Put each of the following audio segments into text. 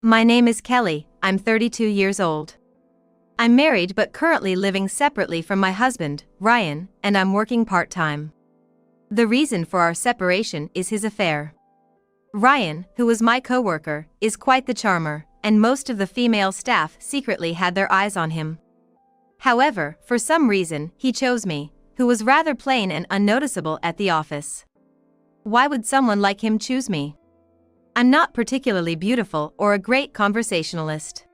My name is Kelly, I'm 32 years old. I'm married but currently living separately from my husband, Ryan, and I'm working part-time. The reason for our separation is his affair. Ryan, who was my co-worker, is quite the charmer, and most of the female staff secretly had their eyes on him. However, for some reason, he chose me, who was rather plain and unnoticeable at the office. Why would someone like him choose me? I'm not particularly beautiful or a great conversationalist.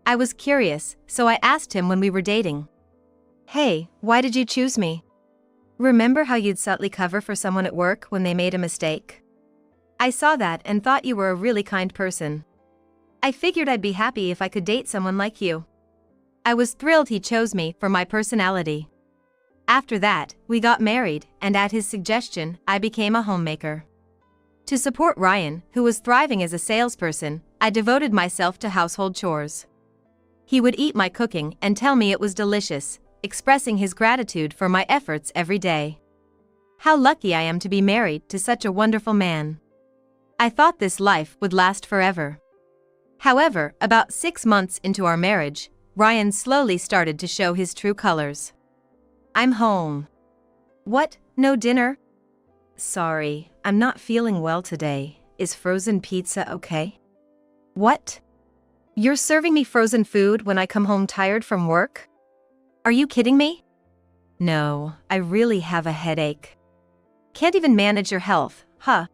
I was curious, so I asked him when we were dating. Hey, why did you choose me? Remember how you'd subtly cover for someone at work when they made a mistake? I saw that and thought you were a really kind person. I figured I'd be happy if I could date someone like you. I was thrilled he chose me for my personality. After that, we got married, and at his suggestion, I became a homemaker. To support Ryan, who was thriving as a salesperson, I devoted myself to household chores. He would eat my cooking and tell me it was delicious, expressing his gratitude for my efforts every day. How lucky I am to be married to such a wonderful man. I thought this life would last forever. However, about 6 months into our marriage, Ryan slowly started to show his true colors. I'm home. What, no dinner? Sorry, I'm not feeling well today. Is frozen pizza okay? What? You're serving me frozen food when I come home tired from work? Are you kidding me? No, I really have a headache. Can't even manage your health, huh?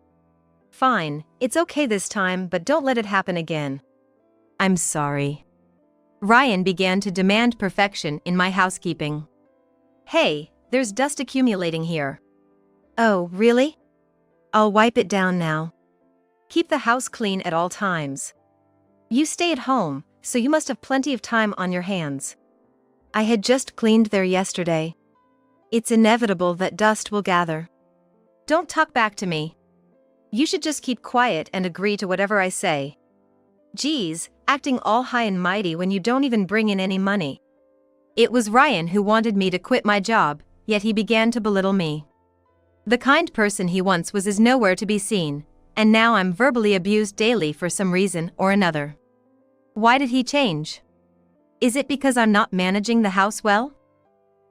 Fine, it's okay this time, but don't let it happen again. I'm sorry. Ryan began to demand perfection in my housekeeping. Hey, there's dust accumulating here. Oh, really? I'll wipe it down now. Keep the house clean at all times. You stay at home, so you must have plenty of time on your hands. I had just cleaned there yesterday. It's inevitable that dust will gather. Don't talk back to me. You should just keep quiet and agree to whatever I say. Geez, acting all high and mighty when you don't even bring in any money. It was Ryan who wanted me to quit my job, yet he began to belittle me. The kind person he once was is nowhere to be seen, and now I'm verbally abused daily for some reason or another. Why did he change? Is it because I'm not managing the house well?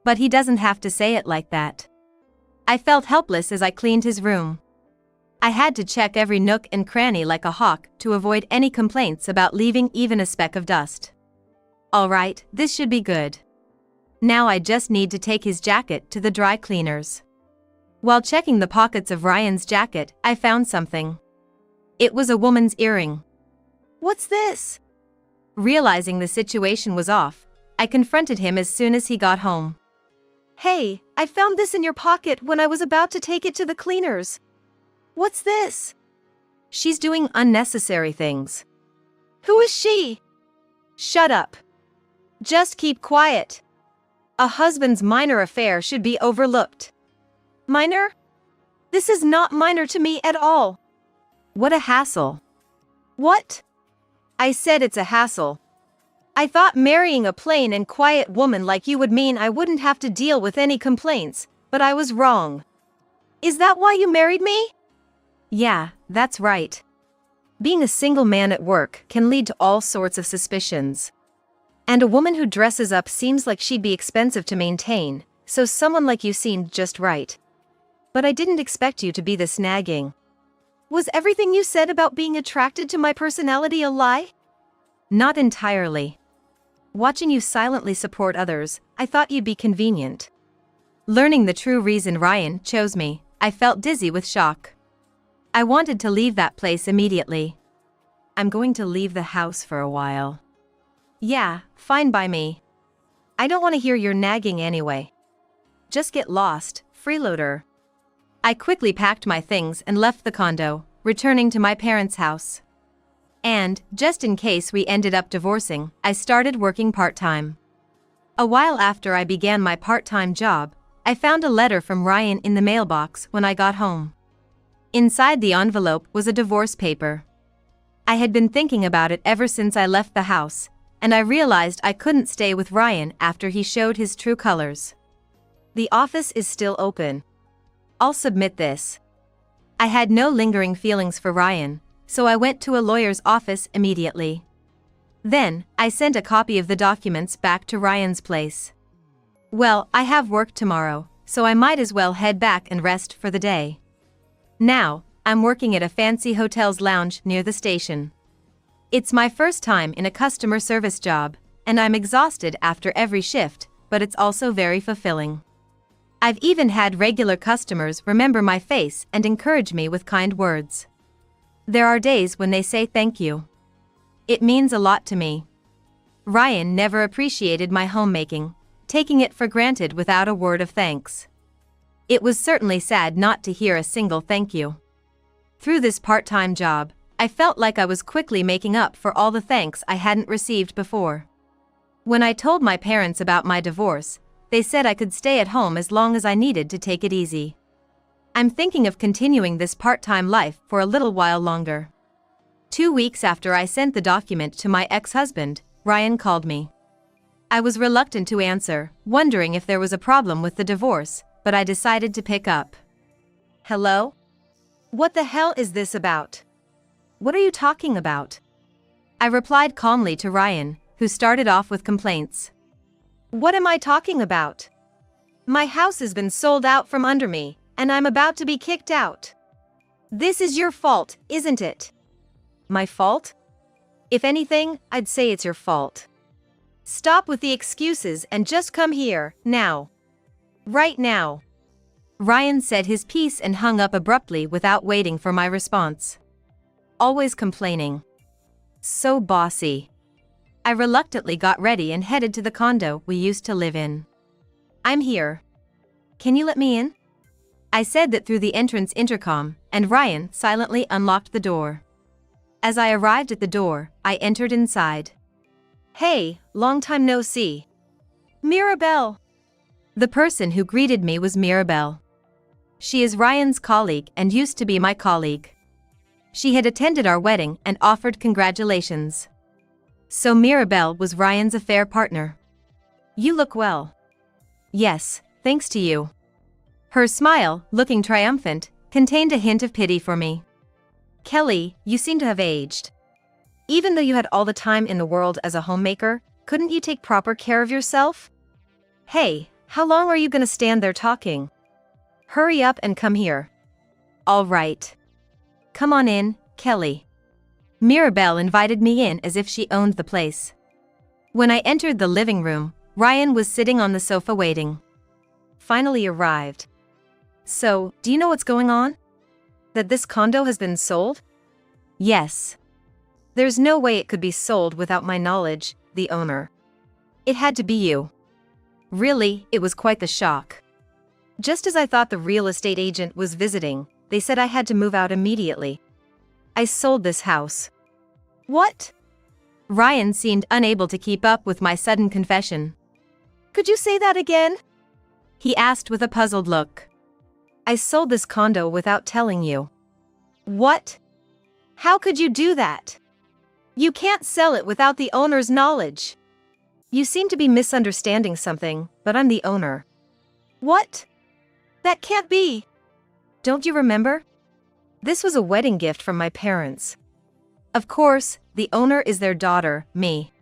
But he doesn't have to say it like that. I felt helpless as I cleaned his room. I had to check every nook and cranny like a hawk to avoid any complaints about leaving even a speck of dust. Alright, this should be good. Now I just need to take his jacket to the dry cleaners. While checking the pockets of Ryan's jacket, I found something. It was a woman's earring. What's this? Realizing the situation was off, I confronted him as soon as he got home. Hey, I found this in your pocket when I was about to take it to the cleaners. What's this? She's doing unnecessary things. Who is she? Shut up. Just keep quiet. A husband's minor affair should be overlooked. Minor? This is not minor to me at all. What a hassle. What? I said it's a hassle. I thought marrying a plain and quiet woman like you would mean I wouldn't have to deal with any complaints, but I was wrong. Is that why you married me? Yeah, that's right. Being a single man at work can lead to all sorts of suspicions. And a woman who dresses up seems like she'd be expensive to maintain, so someone like you seemed just right. But I didn't expect you to be this nagging. Was everything you said about being attracted to my personality a lie? Not entirely. Watching you silently support others, I thought you'd be convenient. Learning the true reason Ryan chose me, I felt dizzy with shock. I wanted to leave that place immediately. I'm going to leave the house for a while. Yeah, fine by me. I don't want to hear your nagging anyway. Just get lost, freeloader. I quickly packed my things and left the condo, returning to my parents' house. And, just in case we ended up divorcing, I started working part-time. A while after I began my part-time job, I found a letter from Ryan in the mailbox when I got home. Inside the envelope was a divorce paper. I had been thinking about it ever since I left the house, and I realized I couldn't stay with Ryan after he showed his true colors. The office is still open. I'll submit this. I had no lingering feelings for Ryan, so I went to a lawyer's office immediately. Then, I sent a copy of the documents back to Ryan's place. Well, I have work tomorrow, so I might as well head back and rest for the day. Now, I'm working at a fancy hotel's lounge near the station. It's my first time in a customer service job, and I'm exhausted after every shift, but it's also very fulfilling. I've even had regular customers remember my face and encourage me with kind words. There are days when they say thank you. It means a lot to me. Ryan never appreciated my homemaking, taking it for granted without a word of thanks. It was certainly sad not to hear a single thank you. Through this part-time job, I felt like I was quickly making up for all the thanks I hadn't received before. When I told my parents about my divorce, they said I could stay at home as long as I needed to take it easy. I'm thinking of continuing this part-time life for a little while longer. 2 weeks after I sent the document to my ex-husband, Ryan called me. I was reluctant to answer, wondering if there was a problem with the divorce, but I decided to pick up. Hello? What the hell is this about? What are you talking about? I replied calmly to Ryan, who started off with complaints. What am I talking about? My house has been sold out from under me, and I'm about to be kicked out. This is your fault, isn't it? My fault? If anything, I'd say it's your fault. Stop with the excuses and just come here, now. Right now. Ryan said his piece and hung up abruptly without waiting for my response. Always complaining. So bossy. I reluctantly got ready and headed to the condo we used to live in. I'm here. Can you let me in? I said that through the entrance intercom, and Ryan silently unlocked the door. As I arrived at the door, I entered inside. Hey, long time no see. Mirabelle. The person who greeted me was Mirabelle. She is Ryan's colleague and used to be my colleague. She had attended our wedding and offered congratulations. So Mirabelle was Ryan's affair partner. You look well. Yes, thanks to you. Her smile, looking triumphant, contained a hint of pity for me. Kelly, you seem to have aged. Even though you had all the time in the world as a homemaker, couldn't you take proper care of yourself? Hey, how long are you gonna stand there talking? Hurry up and come here. All right. Come on in, Kelly. Mirabelle invited me in as if she owned the place. When I entered the living room, Ryan was sitting on the sofa waiting. Finally arrived. So, do you know what's going on? That this condo has been sold? Yes. There's no way it could be sold without my knowledge, the owner. It had to be you. Really, it was quite the shock. Just as I thought the real estate agent was visiting, they said I had to move out immediately. I sold this house. What? Ryan seemed unable to keep up with my sudden confession. Could you say that again? He asked with a puzzled look. I sold this condo without telling you. What? How could you do that? You can't sell it without the owner's knowledge. You seem to be misunderstanding something, but I'm the owner. What? That can't be. Don't you remember? This was a wedding gift from my parents. Of course, the owner is their daughter, me.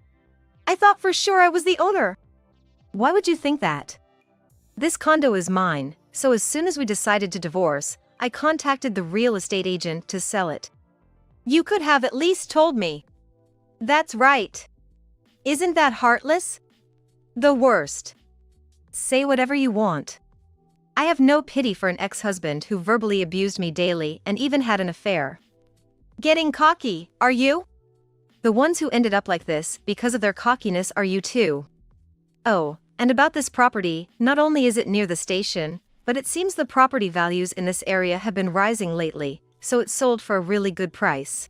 I thought for sure I was the owner. Why would you think that? This condo is mine, so as soon as we decided to divorce, I contacted the real estate agent to sell it. You could have at least told me. That's right. Isn't that heartless? The worst. Say whatever you want. I have no pity for an ex-husband who verbally abused me daily and even had an affair. Getting cocky, are you? The ones who ended up like this because of their cockiness are you too. Oh, and about this property, not only is it near the station, but it seems the property values in this area have been rising lately, so it sold for a really good price.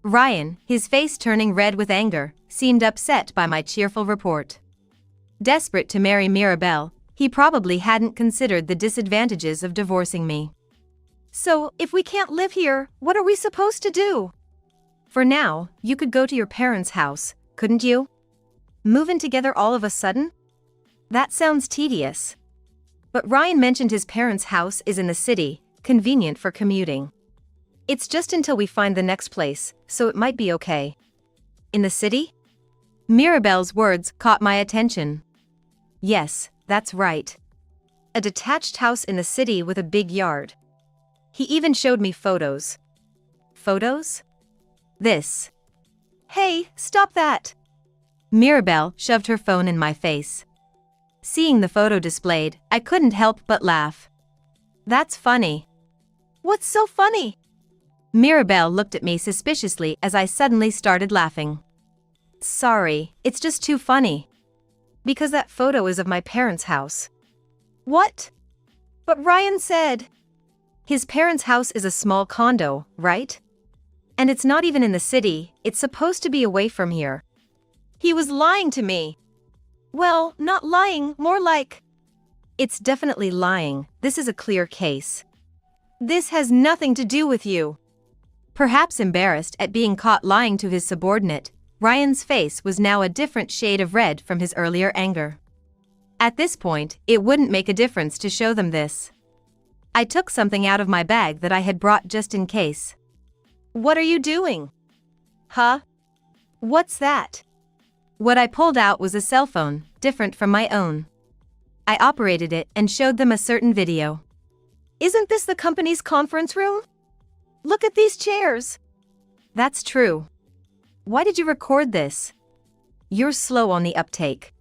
Ryan, his face turning red with anger, seemed upset by my cheerful report. Desperate to marry Mirabelle, he probably hadn't considered the disadvantages of divorcing me. So, if we can't live here, what are we supposed to do? For now, you could go to your parents' house, couldn't you? Move in together all of a sudden? That sounds tedious. But Ryan mentioned his parents' house is in the city, convenient for commuting. It's just until we find the next place, so it might be okay. In the city? Mirabelle's words caught my attention. Yes, that's right. A detached house in the city with a big yard. He even showed me photos. Photos? This. Hey, stop that! Mirabelle shoved her phone in my face. Seeing the photo displayed, I couldn't help but laugh. That's funny. What's so funny? Mirabelle looked at me suspiciously as I suddenly started laughing. Sorry, it's just too funny. Because that photo is of my parents' house. What? But Ryan said. His parents' house is a small condo, right? And it's not even in the city, it's supposed to be away from here. He was lying to me. Well, not lying, more like. It's definitely lying, this is a clear case. This has nothing to do with you. Perhaps embarrassed at being caught lying to his subordinate, Ryan's face was now a different shade of red from his earlier anger. At this point, it wouldn't make a difference to show them this. I took something out of my bag that I had brought just in case. What are you doing? Huh? What's that? What I pulled out was a cell phone, different from my own. I operated it and showed them a certain video. Isn't this the company's conference room? Look at these chairs. That's true. Why did you record this? You're slow on the uptake.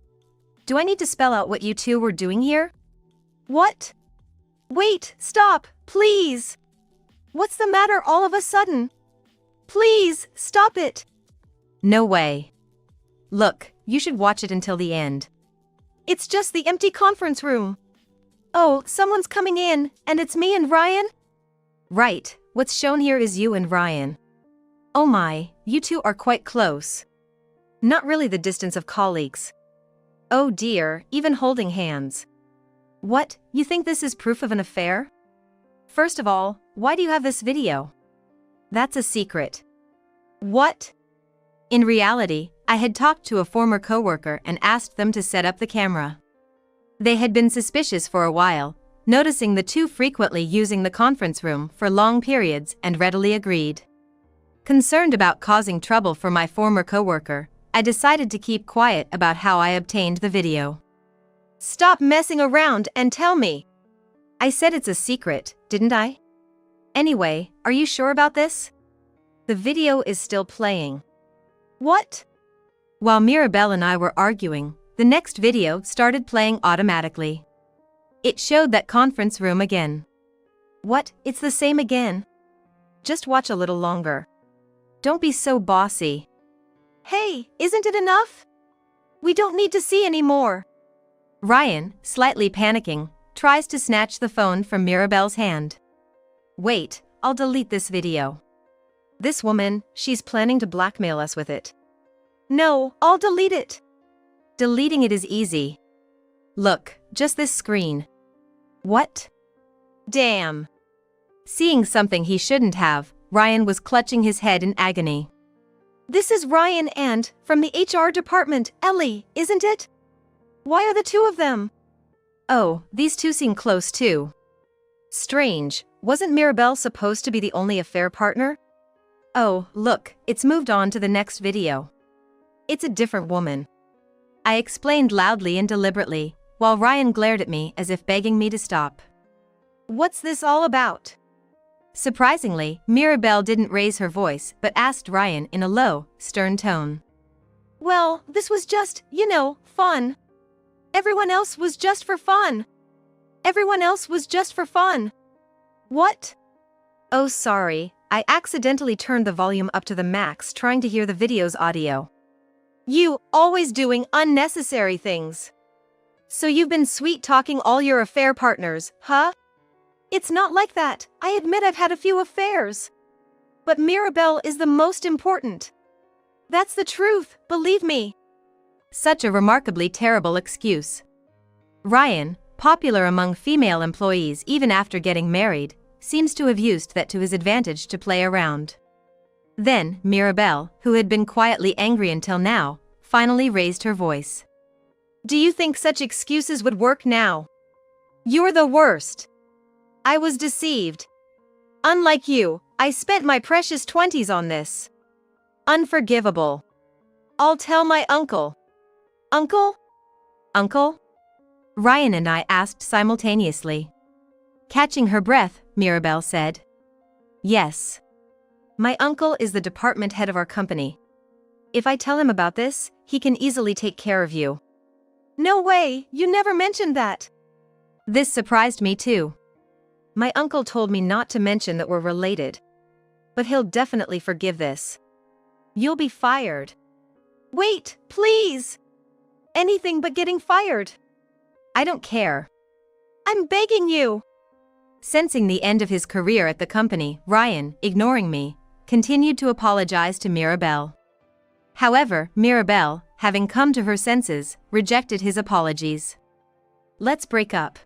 Do I need to spell out what you two were doing here? What? Wait, stop, please. What's the matter all of a sudden? Please, stop it. No way. Look, you should watch it until the end. It's just the empty conference room. Oh, someone's coming in, and it's me and Ryan? Right, what's shown here is you and Ryan. Oh my, you two are quite close. Not really the distance of colleagues. Oh dear, even holding hands. What, you think this is proof of an affair? First of all, why do you have this video? That's a secret. What? In reality, I had talked to a former coworker and asked them to set up the camera. They had been suspicious for a while, noticing the two frequently using the conference room for long periods and readily agreed. Concerned about causing trouble for my former coworker, I decided to keep quiet about how I obtained the video. Stop messing around and tell me. I said it's a secret, didn't I? Anyway, are you sure about this? The video is still playing. What? While Mirabelle and I were arguing, the next video started playing automatically. It showed that conference room again. What, it's the same again? Just watch a little longer. Don't be so bossy. Hey, isn't it enough? We don't need to see any more. Ryan, slightly panicking, tries to snatch the phone from Mirabelle's hand. Wait, I'll delete this video. This woman, she's planning to blackmail us with it. No, I'll delete it. Deleting it is easy. Look, just this screen. What? Damn. Seeing something he shouldn't have, Ryan was clutching his head in agony. This is Ryan and, from the HR department, Ellie, isn't it? Why are the two of them? Oh, these two seem close too. Strange, wasn't Mirabelle supposed to be the only affair partner? Oh, look, it's moved on to the next video. It's a different woman. I explained loudly and deliberately, while Ryan glared at me as if begging me to stop. What's this all about? Surprisingly, Mirabelle didn't raise her voice but asked Ryan in a low, stern tone. Well, this was just, fun. Everyone else was just for fun. Everyone else was just for fun. What? Oh, sorry, I accidentally turned the volume up to the max trying to hear the video's audio. You, always doing unnecessary things. So you've been sweet-talking all your affair partners, huh? It's not like that, I admit I've had a few affairs. But Mirabelle is the most important. That's the truth, believe me. Such a remarkably terrible excuse. Ryan, popular among female employees even after getting married, seems to have used that to his advantage to play around. Then, Mirabelle, who had been quietly angry until now, finally raised her voice. Do you think such excuses would work now? You're the worst. I was deceived. Unlike you, I spent my precious 20s on this. Unforgivable. I'll tell my uncle. Uncle? Uncle? Ryan and I asked simultaneously. Catching her breath, Mirabelle said. Yes. My uncle is the department head of our company. If I tell him about this, he can easily take care of you. No way, you never mentioned that. This surprised me too. My uncle told me not to mention that we're related. But he'll definitely forgive this. You'll be fired. Wait, please! Anything but getting fired. I don't care. I'm begging you. Sensing the end of his career at the company, Ryan, ignoring me, continued to apologize to Mirabelle. However, Mirabelle, having come to her senses, rejected his apologies. Let's break up.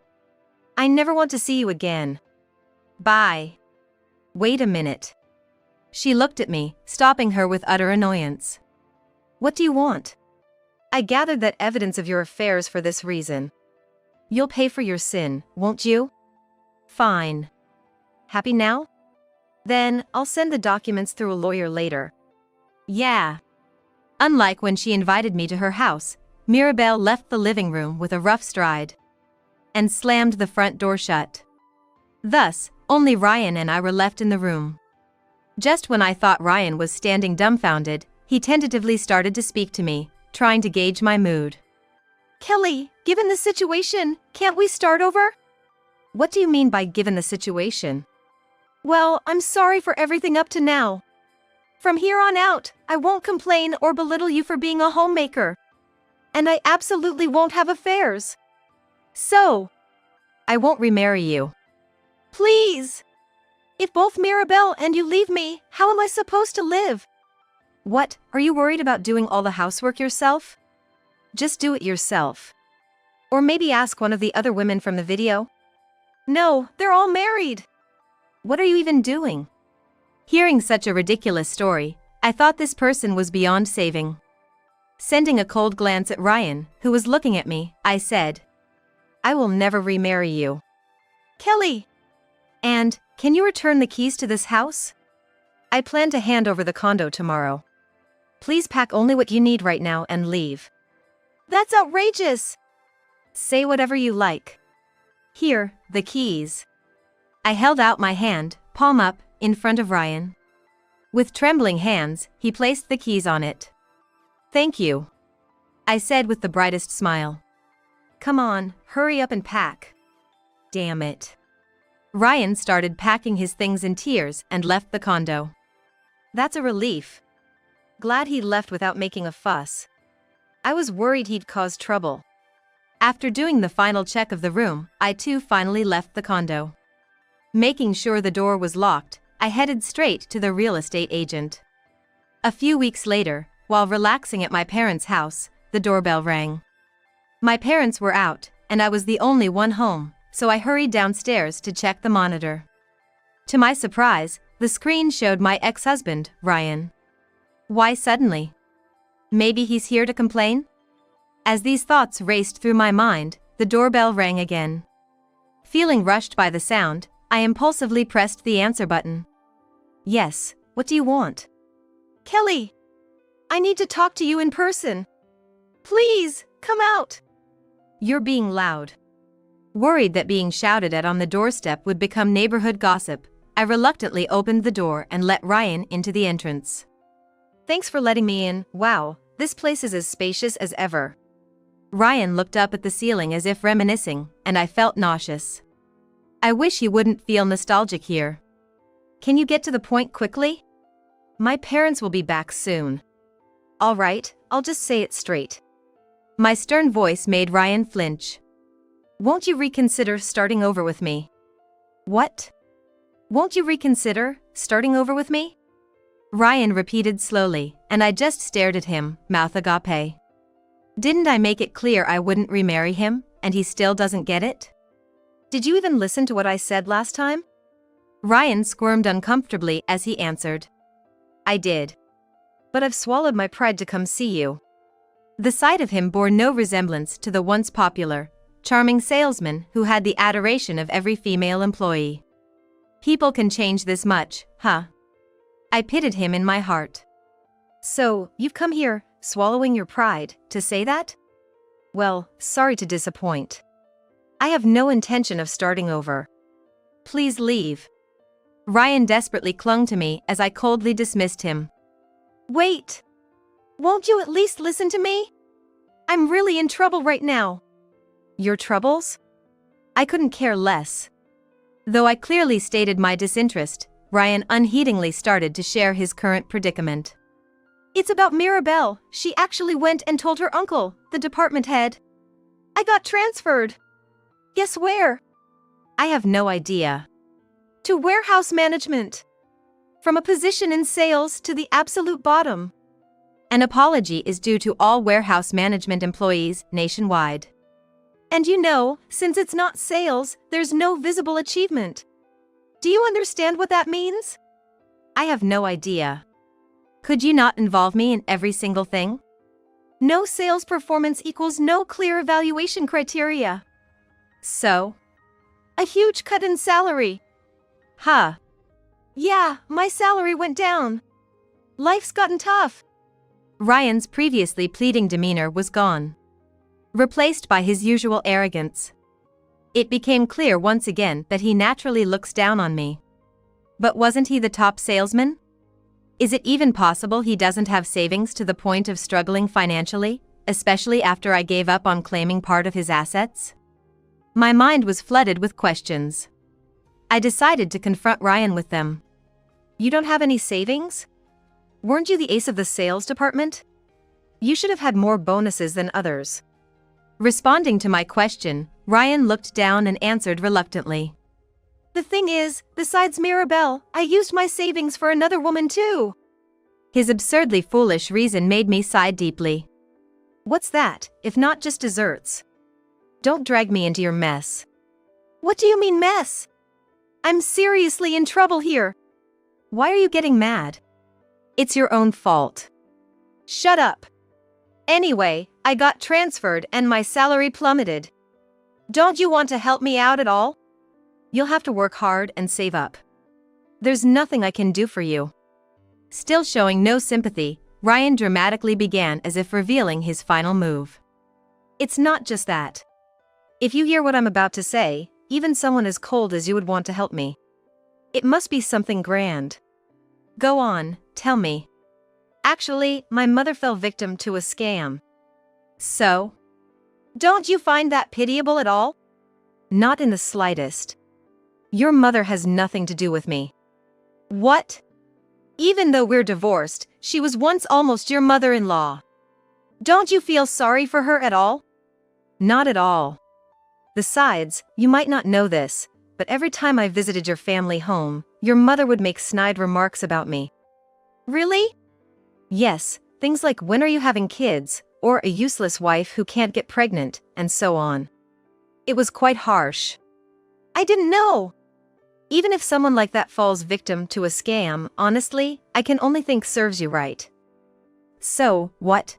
I never want to see you again. Bye. Wait a minute. She looked at me, stopping her with utter annoyance. What do you want? I gathered that evidence of your affairs for this reason. You'll pay for your sin, won't you? Fine. Happy now? Then, I'll send the documents through a lawyer later. Yeah. Unlike when she invited me to her house, Mirabelle left the living room with a rough stride and slammed the front door shut. Thus, only Ryan and I were left in the room. Just when I thought Ryan was standing dumbfounded, he tentatively started to speak to me, trying to gauge my mood. Kelly, given the situation, can't we start over? What do you mean by given the situation? Well, I'm sorry for everything up to now. From here on out, I won't complain or belittle you for being a homemaker. And I absolutely won't have affairs. So, I won't remarry you. Please! If both Mirabelle and you leave me, how am I supposed to live? What, are you worried about doing all the housework yourself? Just do it yourself. Or maybe ask one of the other women from the video. No, they're all married. What are you even doing? Hearing such a ridiculous story, I thought this person was beyond saving. Sending a cold glance at Ryan, who was looking at me, I said, I will never remarry you. Kelly! And, can you return the keys to this house? I plan to hand over the condo tomorrow. Please pack only what you need right now and leave. That's outrageous! Say whatever you like. Here, the keys. I held out my hand, palm up, in front of Ryan. With trembling hands, he placed the keys on it. Thank you, I said with the brightest smile. Come on, hurry up and pack. Damn it. Ryan started packing his things in tears and left the condo. That's a relief. Glad he left without making a fuss. I was worried he'd cause trouble. After doing the final check of the room, I too finally left the condo. Making sure the door was locked, I headed straight to the real estate agent. A few weeks later, while relaxing at my parents' house, the doorbell rang. My parents were out, and I was the only one home, so I hurried downstairs to check the monitor. To my surprise, the screen showed my ex-husband, Ryan. Why suddenly? Maybe he's here to complain? As these thoughts raced through my mind, the doorbell rang again. Feeling rushed by the sound, I impulsively pressed the answer button. Yes, what do you want? Kelly! I need to talk to you in person. Please, come out! You're being loud. Worried that being shouted at on the doorstep would become neighborhood gossip, I reluctantly opened the door and let Ryan into the entrance. Thanks for letting me in. Wow, this place is as spacious as ever. Ryan looked up at the ceiling as if reminiscing, and I felt nauseous. I wish he wouldn't feel nostalgic here. Can you get to the point quickly? My parents will be back soon. All right, I'll just say it straight. My stern voice made Ryan flinch. Won't you reconsider starting over with me? What? Won't you reconsider starting over with me? Ryan repeated slowly, and I just stared at him, mouth agape. Didn't I make it clear I wouldn't remarry him, and he still doesn't get it? Did you even listen to what I said last time? Ryan squirmed uncomfortably as he answered. I did. But I've swallowed my pride to come see you. The sight of him bore no resemblance to the once popular, charming salesman who had the adoration of every female employee. People can change this much, huh? I pitied him in my heart. So, you've come here, swallowing your pride, to say that? Well, sorry to disappoint. I have no intention of starting over. Please leave. Ryan desperately clung to me as I coldly dismissed him. Wait! Won't you at least listen to me? I'm really in trouble right now. Your troubles? I couldn't care less. Though I clearly stated my disinterest, Ryan unheedingly started to share his current predicament. It's about Mirabelle. She actually went and told her uncle, the department head. I got transferred. Guess where? I have no idea. To warehouse management. From a position in sales to the absolute bottom. An apology is due to all warehouse management employees nationwide. And you know, since it's not sales, there's no visible achievement. Do you understand what that means? I have no idea. Could you not involve me in every single thing? No sales performance equals no clear evaluation criteria. So? A huge cut in salary. Huh. Yeah, my salary went down. Life's gotten tough. Ryan's previously pleading demeanor was gone, replaced by his usual arrogance. It became clear once again that he naturally looks down on me. But wasn't he the top salesman? Is it even possible he doesn't have savings to the point of struggling financially, especially after I gave up on claiming part of his assets? My mind was flooded with questions. I decided to confront Ryan with them. You don't have any savings? Weren't you the ace of the sales department? You should have had more bonuses than others. Responding to my question, Ryan looked down and answered reluctantly. The thing is, besides Mirabelle, I used my savings for another woman too. His absurdly foolish reason made me sigh deeply. What's that, if not just desserts? Don't drag me into your mess. What do you mean mess? I'm seriously in trouble here. Why are you getting mad? It's your own fault. Shut up. Anyway, I got transferred and my salary plummeted. Don't you want to help me out at all? You'll have to work hard and save up. There's nothing I can do for you. Still showing no sympathy, Ryan dramatically began as if revealing his final move. It's not just that. If you hear what I'm about to say, even someone as cold as you would want to help me. It must be something grand. Go on, tell me. Actually, my mother fell victim to a scam. So? Don't you find that pitiable at all? Not in the slightest. Your mother has nothing to do with me. What? Even though we're divorced, she was once almost your mother-in-law. Don't you feel sorry for her at all? Not at all. Besides, you might not know this, but every time I visited your family home, your mother would make snide remarks about me. Really? Yes, things like when are you having kids, or a useless wife who can't get pregnant, and so on. It was quite harsh. I didn't know. Even if someone like that falls victim to a scam, honestly, I can only think serves you right. So, what?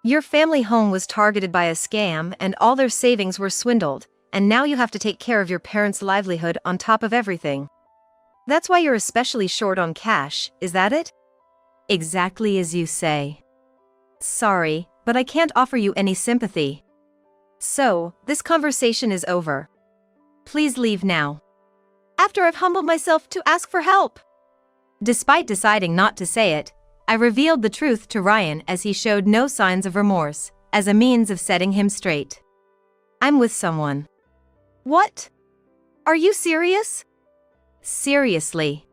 Your family home was targeted by a scam and all their savings were swindled, and now you have to take care of your parents' livelihood on top of everything. That's why you're especially short on cash, is that it? Exactly as you say. Sorry, but I can't offer you any sympathy. So, this conversation is over. Please leave now. After I've humbled myself to ask for help. Despite deciding not to say it, I revealed the truth to Ryan as he showed no signs of remorse, as a means of setting him straight. I'm with someone. What? Are you serious? Seriously.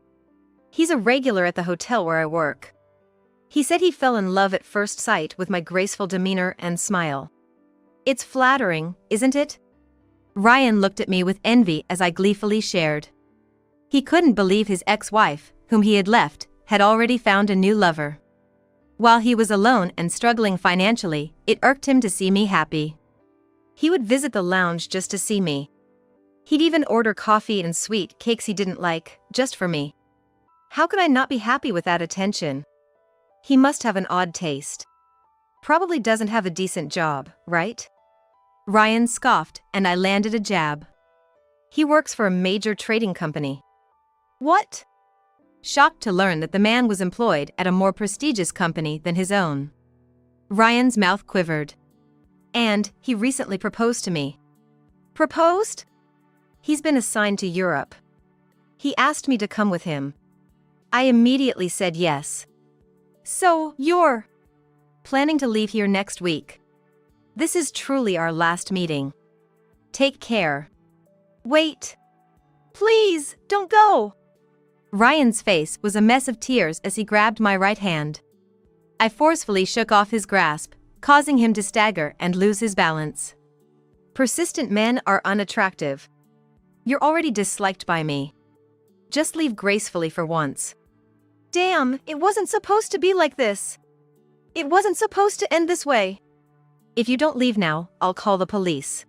He's a regular at the hotel where I work. He said he fell in love at first sight with my graceful demeanor and smile. It's flattering, isn't it? Ryan looked at me with envy as I gleefully shared. He couldn't believe his ex-wife, whom he had left, had already found a new lover. While he was alone and struggling financially, it irked him to see me happy. He would visit the lounge just to see me. He'd even order coffee and sweet cakes he didn't like, just for me. How could I not be happy with that attention? He must have an odd taste. Probably doesn't have a decent job, right? Ryan scoffed, and I landed a jab. He works for a major trading company. What? Shocked to learn that the man was employed at a more prestigious company than his own. Ryan's mouth quivered. And he recently proposed to me. Proposed? He's been assigned to Europe. He asked me to come with him. I immediately said yes. So, you're planning to leave here next week? This is truly our last meeting. Take care. Wait. Please, don't go. Ryan's face was a mess of tears as he grabbed my right hand. I forcefully shook off his grasp, causing him to stagger and lose his balance. Persistent men are unattractive. You're already disliked by me. Just leave gracefully for once. Damn, it wasn't supposed to be like this. It wasn't supposed to end this way. If you don't leave now, I'll call the police.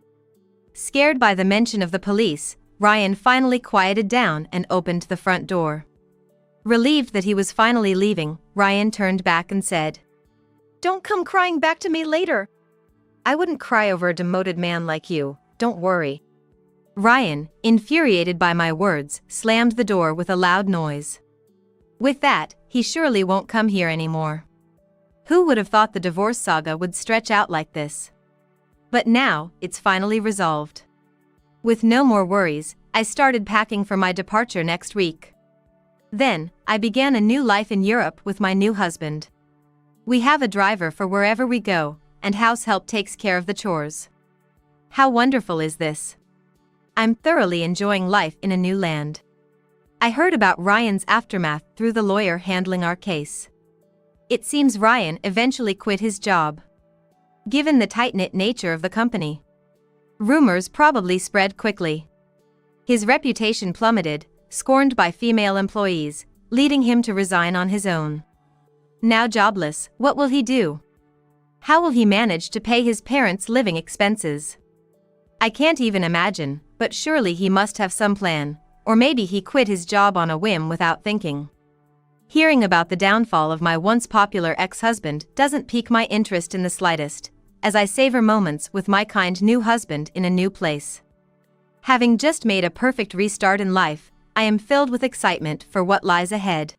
Scared by the mention of the police, Ryan finally quieted down and opened the front door. Relieved that he was finally leaving, Ryan turned back and said, "Don't come crying back to me later." I wouldn't cry over a demoted man like you, don't worry. Ryan, infuriated by my words, slammed the door with a loud noise. With that, he surely won't come here anymore. Who would have thought the divorce saga would stretch out like this? But now, it's finally resolved. With no more worries, I started packing for my departure next week. Then, I began a new life in Europe with my new husband. We have a driver for wherever we go, and house help takes care of the chores. How wonderful is this? I'm thoroughly enjoying life in a new land. I heard about Ryan's aftermath through the lawyer handling our case. It seems Ryan eventually quit his job. Given the tight-knit nature of the company, rumors probably spread quickly. His reputation plummeted, scorned by female employees, leading him to resign on his own. Now jobless, what will he do? How will he manage to pay his parents' living expenses? I can't even imagine, but surely he must have some plan, or maybe he quit his job on a whim without thinking. Hearing about the downfall of my once popular ex-husband doesn't pique my interest in the slightest, as I savor moments with my kind new husband in a new place. Having just made a perfect restart in life, I am filled with excitement for what lies ahead.